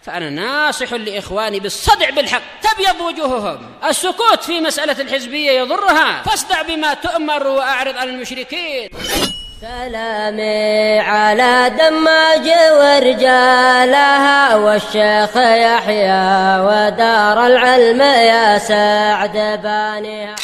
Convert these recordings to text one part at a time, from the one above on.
فأنا ناصح لإخواني بالصدع بالحق تبيض وجوههم. السكوت في مسألة الحزبية يضرها، فاصدع بما تؤمر وأعرض عن المشركين. سلامي على دماج ورجالها والشيخ يحيى ودار العلم يا سعد بانيها.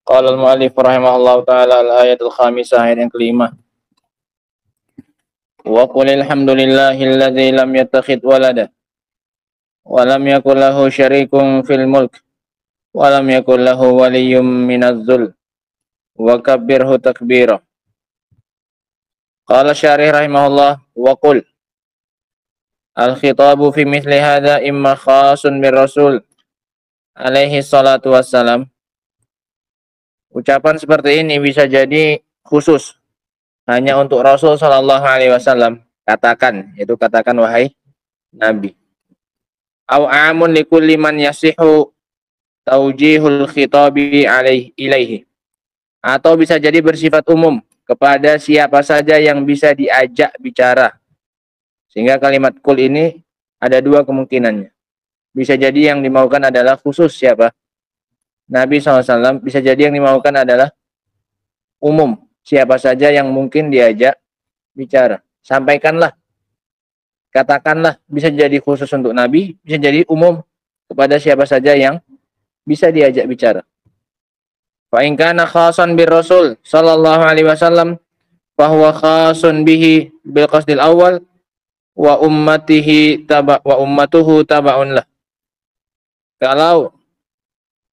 Qala al-mu'allif rahimahullahu ta'ala al-ayatul khamisah, ayat yang kelima. Wa qul alhamdulillahilladzi lam yattakhidh walada wa lam yakul lahu syarikun fil mulk wa lam yakul lahu waliyyun minadh dhul wa kabbirhu takbira. Qala syarih rahimahullah wa qul al-khitabu fi mithli hadha imma khasun bir rasul alaihi salatu wassalam. Ucapan seperti ini bisa jadi khusus hanya untuk Rasul sallallahu alaihi wasallam. Katakan, yaitu katakan wahai Nabi. Au amun likulli man yasihu taujihul khitabi ilaihi. Atau bisa jadi bersifat umum kepada siapa saja yang bisa diajak bicara. Sehingga kalimat kul ini ada dua kemungkinannya. Bisa jadi yang dimaukan adalah khusus siapa? Nabi SAW. Bisa jadi yang dimaukan adalah umum, siapa saja yang mungkin diajak bicara. Sampaikanlah, katakanlah. Bisa jadi khusus untuk Nabi, bisa jadi umum kepada siapa saja yang bisa diajak bicara. Fa in kana khasan bir Rasul sallallahu alaihi wasallam fa huwa khasun bihi bil qasdil awal wa ummatuhu taba'un lah. Kalau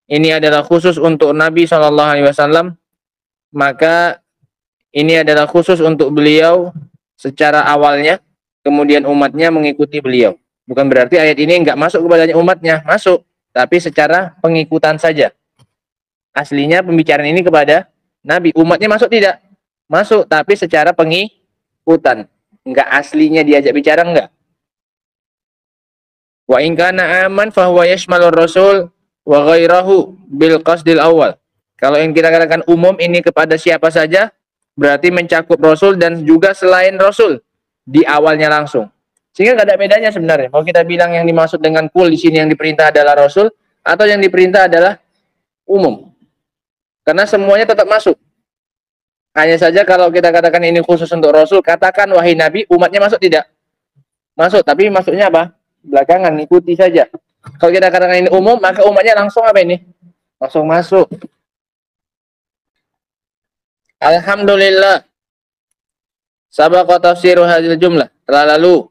ini adalah khusus untuk Nabi Shallallahu Alaihi Wasallam, maka ini adalah khusus untuk beliau secara awalnya, kemudian umatnya mengikuti beliau. Bukan berarti ayat ini enggak masuk kepada umatnya, masuk, tapi secara pengikutan saja. Aslinya pembicaraan ini kepada Nabi, umatnya masuk tidak? Masuk, tapi secara pengikutan. Enggak aslinya diajak bicara, enggak. Wa in kana aman fa huwa yashmalur rasul wa ghairahu bil qasdil awal. Kalau yang kita katakan umum ini kepada siapa saja, berarti mencakup Rasul dan juga selain Rasul di awalnya langsung. Sehingga nggak ada bedanya sebenarnya. Mau kita bilang yang dimaksud dengan kul di sini yang diperintah adalah Rasul atau yang diperintah adalah umum. Karena semuanya tetap masuk. Hanya saja kalau kita katakan ini khusus untuk Rasul, katakan wahai Nabi, umatnya masuk tidak? Masuk, tapi masuknya apa? Belakangan, ikuti saja. Kalau kita katakan ini umum, maka umatnya langsung apa ini? Langsung masuk. Alhamdulillah. Sabaqa tafsiru hadhil jumlah. Telah lalu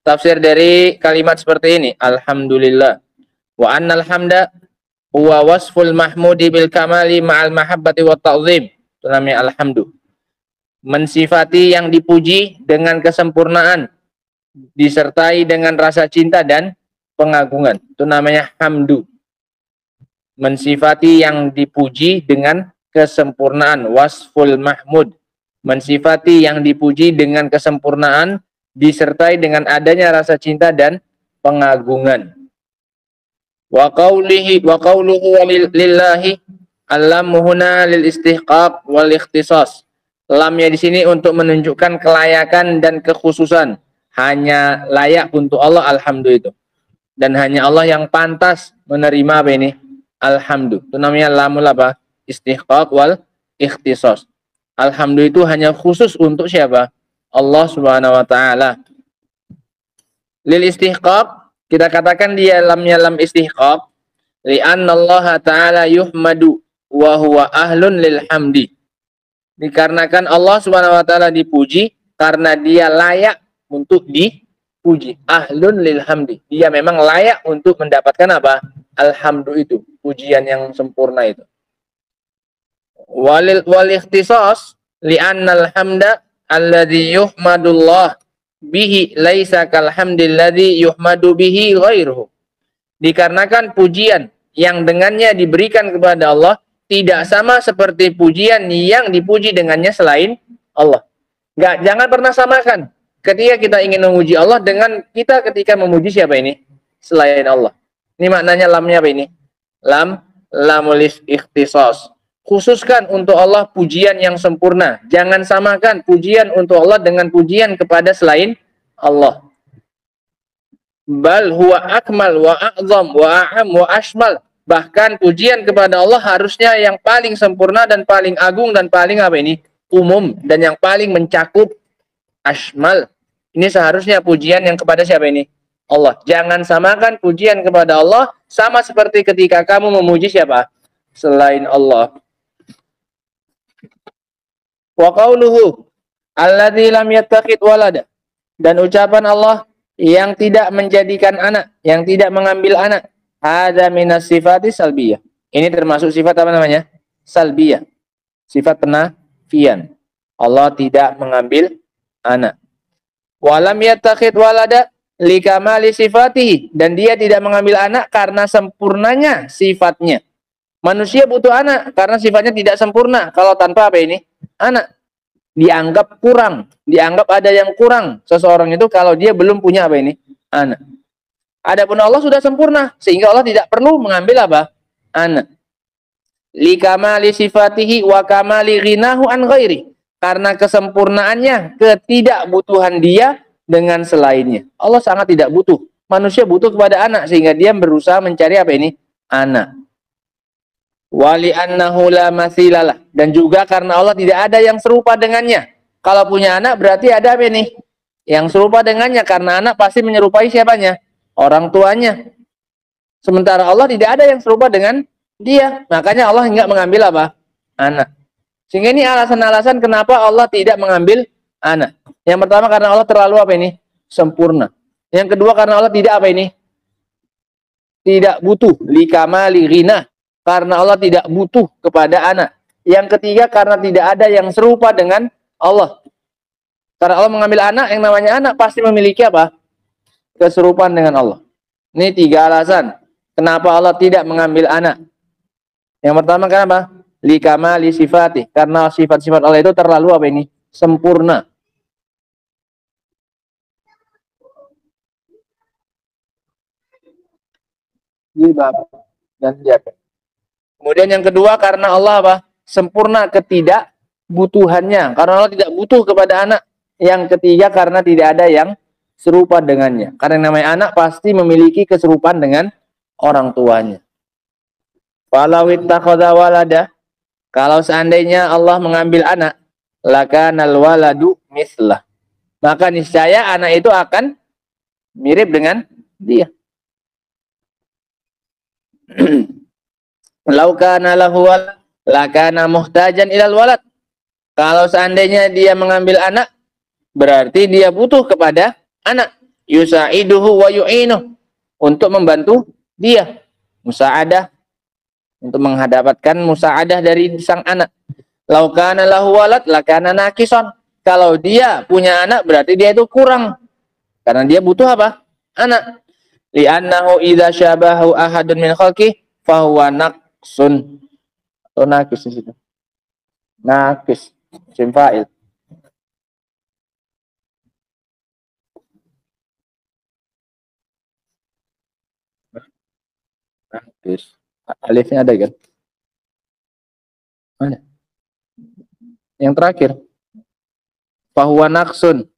tafsir dari kalimat seperti ini. Alhamdulillah. Wa annal hamda huwa wasful mahmudi bil kamali ma'al mahabbati wa ta'zim. Itu namanya alhamdu. Mensifati yang dipuji dengan kesempurnaan, disertai dengan rasa cinta dan pengagungan. Itu namanya hamdu. Mensifati yang dipuji dengan kesempurnaan. Wasful mahmud. Mensifati yang dipuji dengan kesempurnaan, disertai dengan adanya rasa cinta dan pengagungan. Wa qawluhu lillahi allamuhuna lil istihqaq wal ikhtisas. Lamnya di sini untuk menunjukkan kelayakan dan kekhususan. Hanya layak untuk Allah alhamdu itu. Dan hanya Allah yang pantas menerima apa ini? Alhamdu. Itu namanya lamul apa? Istihqaq wal ikhtisas. Alhamdu itu hanya khusus untuk siapa? Allah Subhanahu wa taala. Lil istihqaq, kita katakan dia lamnya lam istihqaq, li'anna Allah taala yuhmadu wa huwa ahlun lil hamdi. Dikarenakan Allah Subhanahu wa taala dipuji karena dia layak untuk dipuji. Ahlun lil hamdi. Dia memang layak untuk mendapatkan apa? Alhamdu itu, pujian yang sempurna itu. Wal ikhtisas li'annal hamda alladhi yuhmadullah bihi laisa kal hamdil ladzi yuhmadu bihi ghairuhu. Dikarenakan pujian yang dengannya diberikan kepada Allah tidak sama seperti pujian yang dipuji dengannya selain Allah. Jangan pernah samakan ketika kita ingin memuji Allah dengan kita ketika memuji siapa ini? Selain Allah. Ini maknanya lamnya apa ini? Lamul ikhtisas. Khususkan untuk Allah pujian yang sempurna. Jangan samakan pujian untuk Allah dengan pujian kepada selain Allah. Bal huwa akmal wa a'zam wa a'am wa ashmal. Bahkan pujian kepada Allah harusnya yang paling sempurna dan paling agung dan paling apa ini? Umum dan yang paling mencakup ashmal. Ini seharusnya pujian yang kepada siapa ini? Allah. Jangan samakan pujian kepada Allah sama seperti ketika kamu memuji siapa? Selain Allah. Wa qauluhu alladzi lam yattakhid walada. Dan ucapan Allah yang tidak menjadikan anak, yang tidak mengambil anak. Ada minas sifati salbiyah. Ini termasuk sifat apa namanya? Salbiyah. Sifat penafian. Allah tidak mengambil anak. Walam yattakhid walada likamali sifatihi. Dan dia tidak mengambil anak karena sempurnanya sifatnya. Manusia butuh anak karena sifatnya tidak sempurna. Kalau tanpa apa ini? Anak. Dianggap kurang. Dianggap ada yang kurang. Seseorang itu kalau dia belum punya apa ini? Anak. Adapun Allah sudah sempurna. Sehingga Allah tidak perlu mengambil apa? Anak. Likamali sifatihi wa kamali ghinahu an ghairi. Karena kesempurnaannya, ketidakbutuhan dia dengan selainnya. Allah sangat tidak butuh. Manusia butuh kepada anak. Sehingga dia berusaha mencari apa ini? Anak. Wali annahu la mathilalah. Dan juga karena Allah tidak ada yang serupa dengannya. Kalau punya anak berarti ada apa ini? Yang serupa dengannya. Karena anak pasti menyerupai siapanya? Orang tuanya. Sementara Allah tidak ada yang serupa dengan dia. Makanya Allah enggak mengambil apa? Anak. Sehingga ini alasan-alasan kenapa Allah tidak mengambil anak. Yang pertama karena Allah terlalu apa ini? Sempurna. Yang kedua karena Allah tidak apa ini? Tidak butuh. Likamali ghina. Karena Allah tidak butuh kepada anak. Yang ketiga karena tidak ada yang serupa dengan Allah. Karena Allah mengambil anak, yang namanya anak pasti memiliki apa? Keserupaan dengan Allah. Ini 3 alasan kenapa Allah tidak mengambil anak. Yang pertama kenapa? Likamali sifati. Karena sifat-sifat Allah itu terlalu apa ini? Sempurna. Dan dia. Kemudian yang kedua karena Allah apa? Sempurna ketidakbutuhannya. Karena Allah tidak butuh kepada anak. Yang ketiga karena tidak ada yang serupa dengannya. Karena yang namanya anak pasti memiliki keserupaan dengan orang tuanya. Walau ittakhadha walada. Kalau seandainya Allah mengambil anak, lakanal waladu mislah. Maka niscaya anak itu akan mirip dengan dia. Laukana lahu walad lakana muhtajan ilal walad. Kalau seandainya dia mengambil anak, berarti dia butuh kepada anak. Yusaiduhu wa yu'inuh. Untuk membantu dia. Musa'adah. Untuk menghadapkan musa'adah dari sang anak. Laukana lahu walad lakana nakison. Kalau dia punya anak, berarti dia itu kurang. Karena dia butuh apa? Anak. Li'annahu idza syabahu ahadun min khalqih fahuwa naqsun. Atau nakis di situ. Nakis. Isim fa'il. Nakis. Alifnya ada kan? Mana? Yang terakhir. Fahuwa naqsun.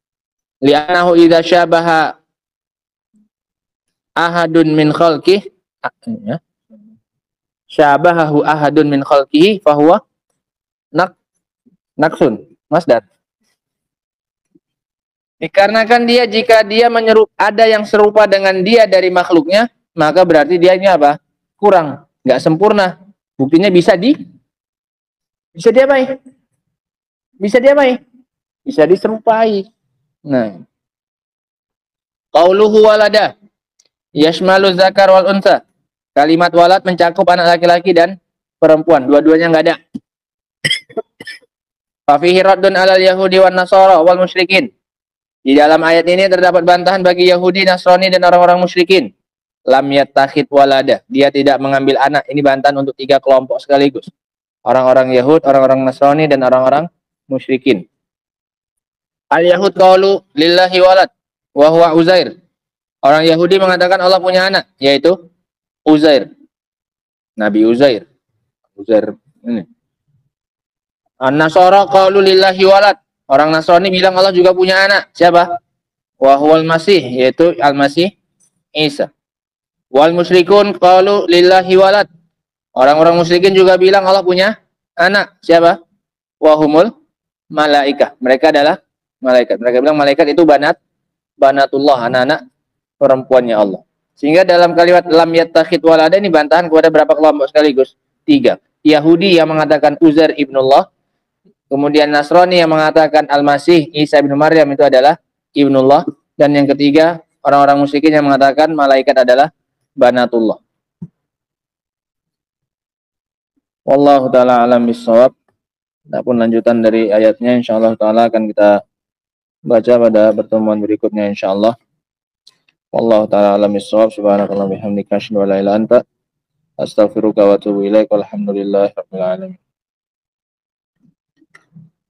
Li'annahu idza syabaha ahadun min khalqih. Ya. Syabahahu ahadun min khalqihi fahuwa naqsun. Masdar. Dikarenakan dia jika dia ada yang serupa dengan dia dari makhluknya, maka berarti dia ini apa? Kurang, nggak sempurna. Buktinya bisa diapain? Bisa diapain? Bisa diserupai. Nah. Qauluhu walada yashmalu zakar wal unsa. Kalimat walad mencakup anak laki-laki dan perempuan. Dua-duanya nggak ada. Fafihi raddun alal yahudi wan nasara wal musyrikin. Di dalam ayat ini terdapat bantahan bagi Yahudi, Nasrani dan orang-orang musyrikin. Lam yattakhid walada. Dia tidak mengambil anak. Ini bantahan untuk 3 kelompok sekaligus. Orang-orang Yahud, orang-orang Nasrani dan orang-orang musyrikin. Al-Yahud qalu lillahi walad wa huwa Uzair. Orang Yahudi mengatakan Allah punya anak, yaitu Uzair. Nabi Uzair. Uzair ini. An-Nasara qalu lillahi walad. Orang Nasrani bilang Allah juga punya anak. Siapa? Wa huwal Masih, yaitu Al-Masih Isa. Wal musyrikun qalu lillahi walad. Orang-orang musyrikin juga bilang Allah punya anak. Siapa? Wa humul malaikah. Mereka adalah malaikat. Mereka bilang malaikat itu banatullah, anak-anak perempuannya Allah. Sehingga dalam kalimat lam yattakhid walada ini bantahan kepada berapa kelompok sekaligus? 3. Yahudi yang mengatakan Uzair ibnullah, kemudian Nasrani yang mengatakan Al-Masih Isa bin Maryam itu adalah ibnullah, dan yang ketiga orang-orang musyrikin yang mengatakan malaikat adalah banatullah. Wallahu taala alam bisawab. Adapun lanjutan dari ayatnya insyaallah taala akan kita baca pada pertemuan berikutnya insyaallah. Wallahu taala alam bisawab. Subhanakallahumma bihamdika asyhadu an la ilaha illa anta astaghfiruka wa atubu ilaik. Walhamdulillahirabbil alamin.